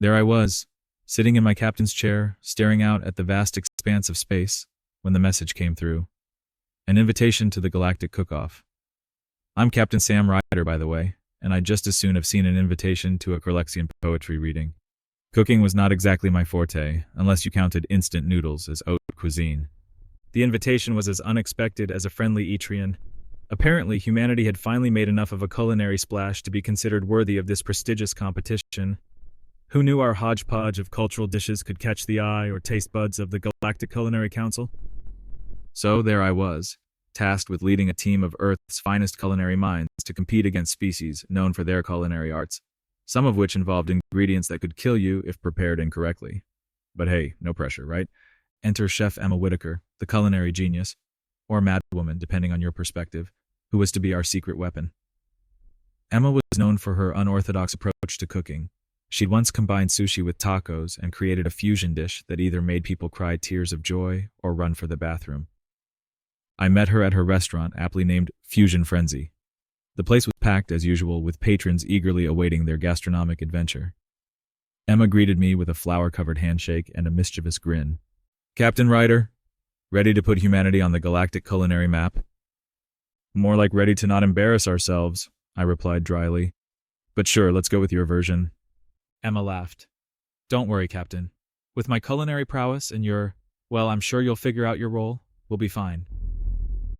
There I was, sitting in my captain's chair, staring out at the vast expanse of space, when the message came through. An invitation to the Galactic Cook-Off. I'm Captain Sam Ryder, by the way, and I'd just as soon have seen an invitation to a Corlexian poetry reading. Cooking was not exactly my forte, unless you counted instant noodles as haute cuisine. The invitation was as unexpected as a friendly Etrian. Apparently, humanity had finally made enough of a culinary splash to be considered worthy of this prestigious competition. Who knew our hodgepodge of cultural dishes could catch the eye or taste buds of the Galactic Culinary Council? So there I was, tasked with leading a team of Earth's finest culinary minds to compete against species known for their culinary arts, some of which involved ingredients that could kill you if prepared incorrectly. But hey, no pressure, right? Enter Chef Emma Whitaker, the culinary genius, or madwoman, depending on your perspective, who was to be our secret weapon. Emma was known for her unorthodox approach to cooking. She'd once combined sushi with tacos and created a fusion dish that either made people cry tears of joy or run for the bathroom. I met her at her restaurant, aptly named Fusion Frenzy. The place was packed, as usual, with patrons eagerly awaiting their gastronomic adventure. Emma greeted me with a flour-covered handshake and a mischievous grin. Captain Ryder, ready to put humanity on the galactic culinary map? More like ready to not embarrass ourselves, I replied dryly. But sure, let's go with your version. Emma laughed. Don't worry, Captain. With my culinary prowess and well, I'm sure you'll figure out your role. We'll be fine.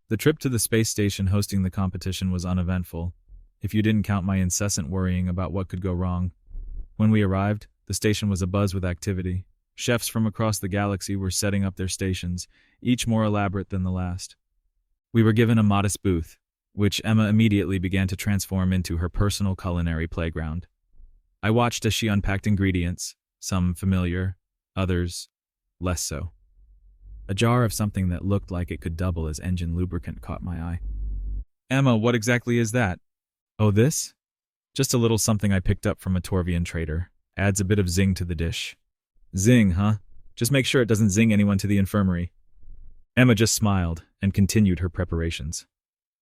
The trip to the space station hosting the competition was uneventful, if you didn't count my incessant worrying about what could go wrong. When we arrived, the station was abuzz with activity. Chefs from across the galaxy were setting up their stations, each more elaborate than the last. We were given a modest booth, which Emma immediately began to transform into her personal culinary playground. I watched as she unpacked ingredients, some familiar, others less so. A jar of something that looked like it could double as engine lubricant caught my eye. Emma, what exactly is that? Oh, this? Just a little something I picked up from a Torvian trader. Adds a bit of zing to the dish. Zing, huh? Just make sure it doesn't zing anyone to the infirmary. Emma just smiled and continued her preparations.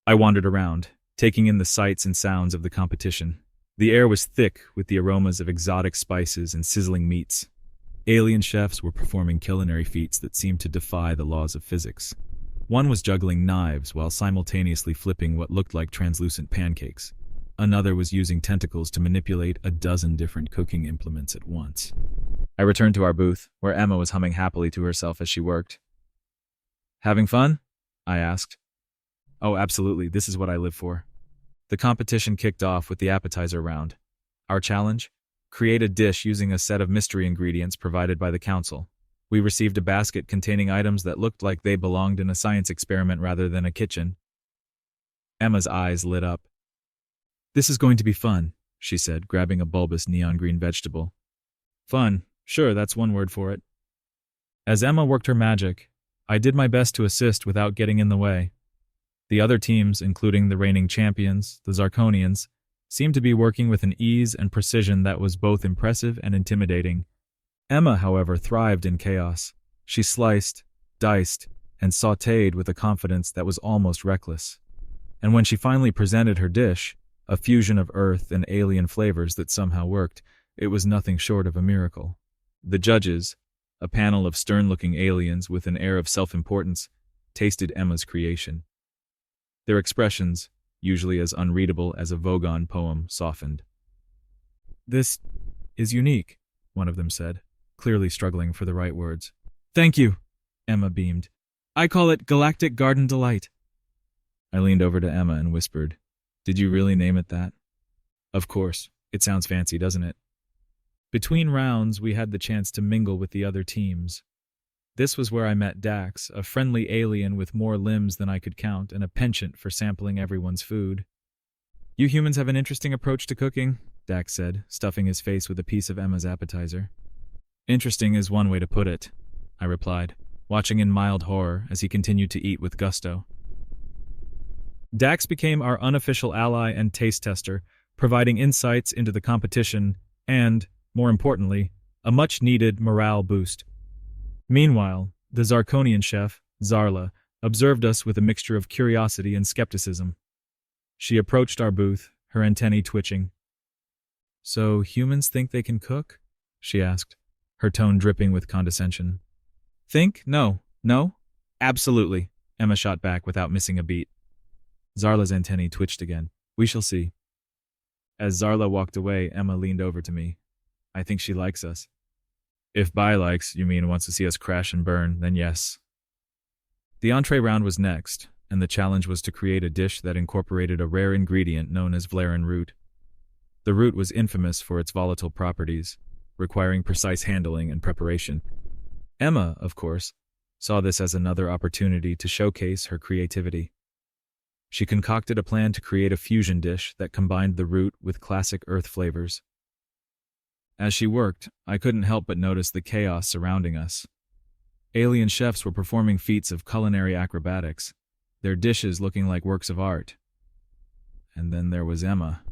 I wandered around, taking in the sights and sounds of the competition. The air was thick with the aromas of exotic spices and sizzling meats. Alien chefs were performing culinary feats that seemed to defy the laws of physics. One was juggling knives while simultaneously flipping what looked like translucent pancakes. Another was using tentacles to manipulate a dozen different cooking implements at once. I returned to our booth, where Emma was humming happily to herself as she worked. Having fun? I asked. Oh, absolutely, this is what I live for. The competition kicked off with the appetizer round. Our challenge? Create a dish using a set of mystery ingredients provided by the council. We received a basket containing items that looked like they belonged in a science experiment rather than a kitchen. Emma's eyes lit up. This is going to be fun, she said, grabbing a bulbous neon green vegetable. Fun, sure, that's one word for it. As Emma worked her magic, I did my best to assist without getting in the way. The other teams, including the reigning champions, the Zarkonians, seemed to be working with an ease and precision that was both impressive and intimidating. Emma, however, thrived in chaos. She sliced, diced, and sautéed with a confidence that was almost reckless. And when she finally presented her dish, a fusion of earth and alien flavors that somehow worked, it was nothing short of a miracle. The judges, a panel of stern-looking aliens with an air of self-importance, tasted Emma's creation. Their expressions, usually as unreadable as a Vogon poem, softened. This is unique, one of them said, clearly struggling for the right words. Thank you, Emma beamed. I call it Galactic Garden Delight. I leaned over to Emma and whispered, Did you really name it that? Of course. It sounds fancy, doesn't it? Between rounds, we had the chance to mingle with the other teams. This was where I met Dax, a friendly alien with more limbs than I could count and a penchant for sampling everyone's food. You humans have an interesting approach to cooking, Dax said, stuffing his face with a piece of Emma's appetizer. Interesting is one way to put it, I replied, watching in mild horror as he continued to eat with gusto. Dax became our unofficial ally and taste tester, providing insights into the competition and, more importantly, a much-needed morale boost. Meanwhile, the Zarkonian chef, Zarla, observed us with a mixture of curiosity and skepticism. She approached our booth, her antennae twitching. So humans think they can cook? she asked, her tone dripping with condescension. Think? No. No? Absolutely, Emma shot back without missing a beat. Zarla's antennae twitched again. We shall see. As Zarla walked away, Emma leaned over to me. I think she likes us. If Bai likes, you mean wants to see us crash and burn, then yes. The entree round was next, and the challenge was to create a dish that incorporated a rare ingredient known as Vlaran Root. The root was infamous for its volatile properties, requiring precise handling and preparation. Emma, of course, saw this as another opportunity to showcase her creativity. She concocted a plan to create a fusion dish that combined the root with classic earth flavors. As she worked, I couldn't help but notice the chaos surrounding us. Alien chefs were performing feats of culinary acrobatics, their dishes looking like works of art. And then there was Emma,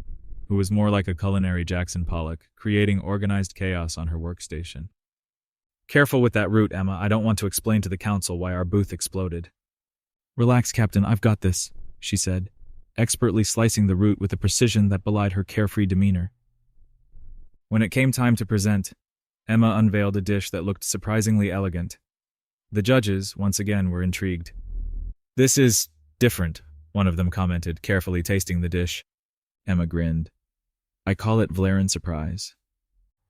who was more like a culinary Jackson Pollock, creating organized chaos on her workstation. Careful with that root, Emma. I don't want to explain to the council why our booth exploded. Relax, Captain. I've got this, she said, expertly slicing the root with a precision that belied her carefree demeanor. When it came time to present, Emma unveiled a dish that looked surprisingly elegant. The judges, once again, were intrigued. This is different, one of them commented, carefully tasting the dish. Emma grinned. I call it Vlaran surprise.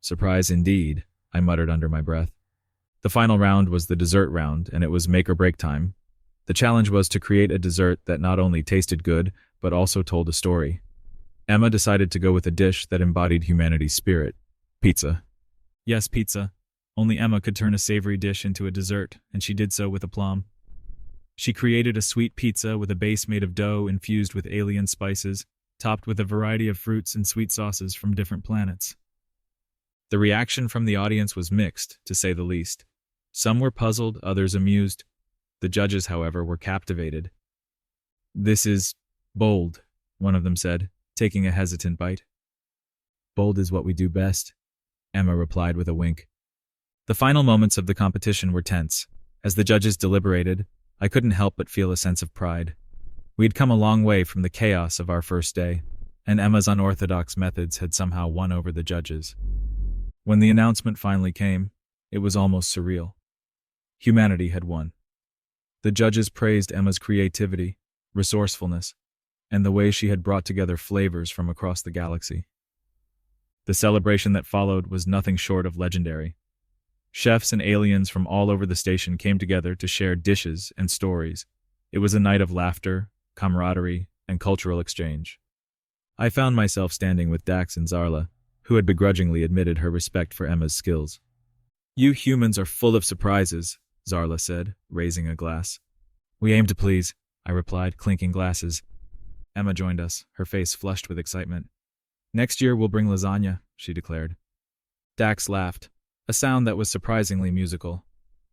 Surprise indeed, I muttered under my breath. The final round was the dessert round, and it was make or break time. The challenge was to create a dessert that not only tasted good, but also told a story. Emma decided to go with a dish that embodied humanity's spirit. Pizza. Yes, pizza. Only Emma could turn a savory dish into a dessert, and she did so with aplomb. She created a sweet pizza with a base made of dough infused with alien spices, topped with a variety of fruits and sweet sauces from different planets. The reaction from the audience was mixed, to say the least. Some were puzzled, others amused. The judges, however, were captivated. This is bold, one of them said, taking a hesitant bite. Bold is what we do best, Emma replied with a wink. The final moments of the competition were tense. As the judges deliberated, I couldn't help but feel a sense of pride. We'd come a long way from the chaos of our first day, and Emma's unorthodox methods had somehow won over the judges. When the announcement finally came, it was almost surreal. Humanity had won. The judges praised Emma's creativity, resourcefulness, and the way she had brought together flavors from across the galaxy. The celebration that followed was nothing short of legendary. Chefs and aliens from all over the station came together to share dishes and stories. It was a night of laughter, camaraderie, and cultural exchange. I found myself standing with Dax and Zarla, who had begrudgingly admitted her respect for Emma's skills. You humans are full of surprises, Zarla said, raising a glass. We aim to please, I replied, clinking glasses. Emma joined us, her face flushed with excitement. Next year we'll bring lasagna, she declared. Dax laughed, a sound that was surprisingly musical.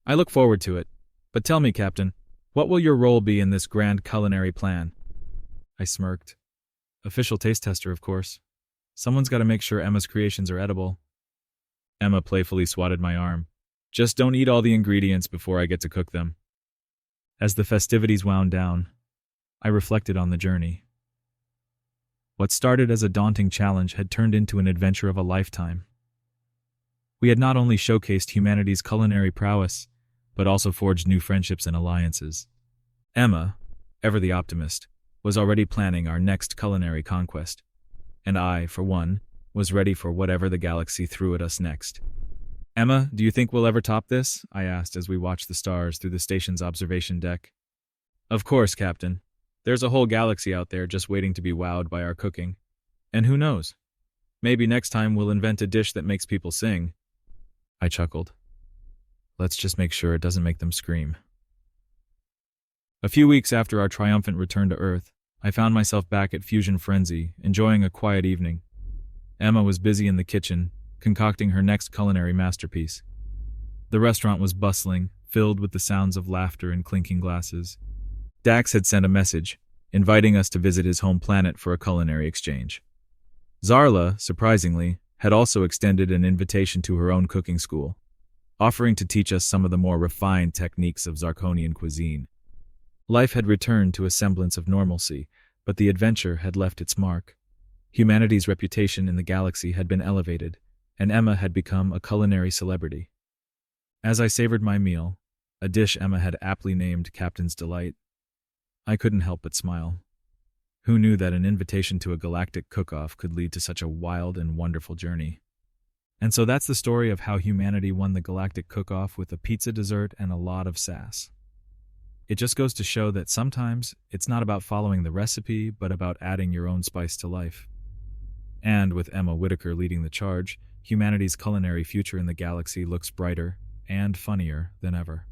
I look forward to it. But tell me, Captain, what will your role be in this grand culinary plan? I smirked. Official taste tester, of course. Someone's got to make sure Emma's creations are edible. Emma playfully swatted my arm. Just don't eat all the ingredients before I get to cook them. As the festivities wound down, I reflected on the journey. What started as a daunting challenge had turned into an adventure of a lifetime. We had not only showcased humanity's culinary prowess, but also forged new friendships and alliances. Emma, ever the optimist, was already planning our next culinary conquest, and I, for one, was ready for whatever the galaxy threw at us next. Emma, do you think we'll ever top this? I asked as we watched the stars through the station's observation deck. Of course, Captain. There's a whole galaxy out there just waiting to be wowed by our cooking. And who knows? Maybe next time we'll invent a dish that makes people sing. I chuckled. Let's just make sure it doesn't make them scream. A few weeks after our triumphant return to Earth, I found myself back at Fusion Frenzy, enjoying a quiet evening. Emma was busy in the kitchen, concocting her next culinary masterpiece. The restaurant was bustling, filled with the sounds of laughter and clinking glasses. Dax had sent a message, inviting us to visit his home planet for a culinary exchange. Zarla, surprisingly, had also extended an invitation to her own cooking school, offering to teach us some of the more refined techniques of Zarkonian cuisine. Life had returned to a semblance of normalcy, but the adventure had left its mark. Humanity's reputation in the galaxy had been elevated, and Emma had become a culinary celebrity. As I savored my meal, a dish Emma had aptly named Captain's Delight, I couldn't help but smile. Who knew that an invitation to a galactic cook-off could lead to such a wild and wonderful journey? And so that's the story of how humanity won the Galactic Cook-Off with a pizza dessert and a lot of sass. It just goes to show that sometimes it's not about following the recipe, but about adding your own spice to life. And with Emma Whitaker leading the charge, humanity's culinary future in the galaxy looks brighter and funnier than ever.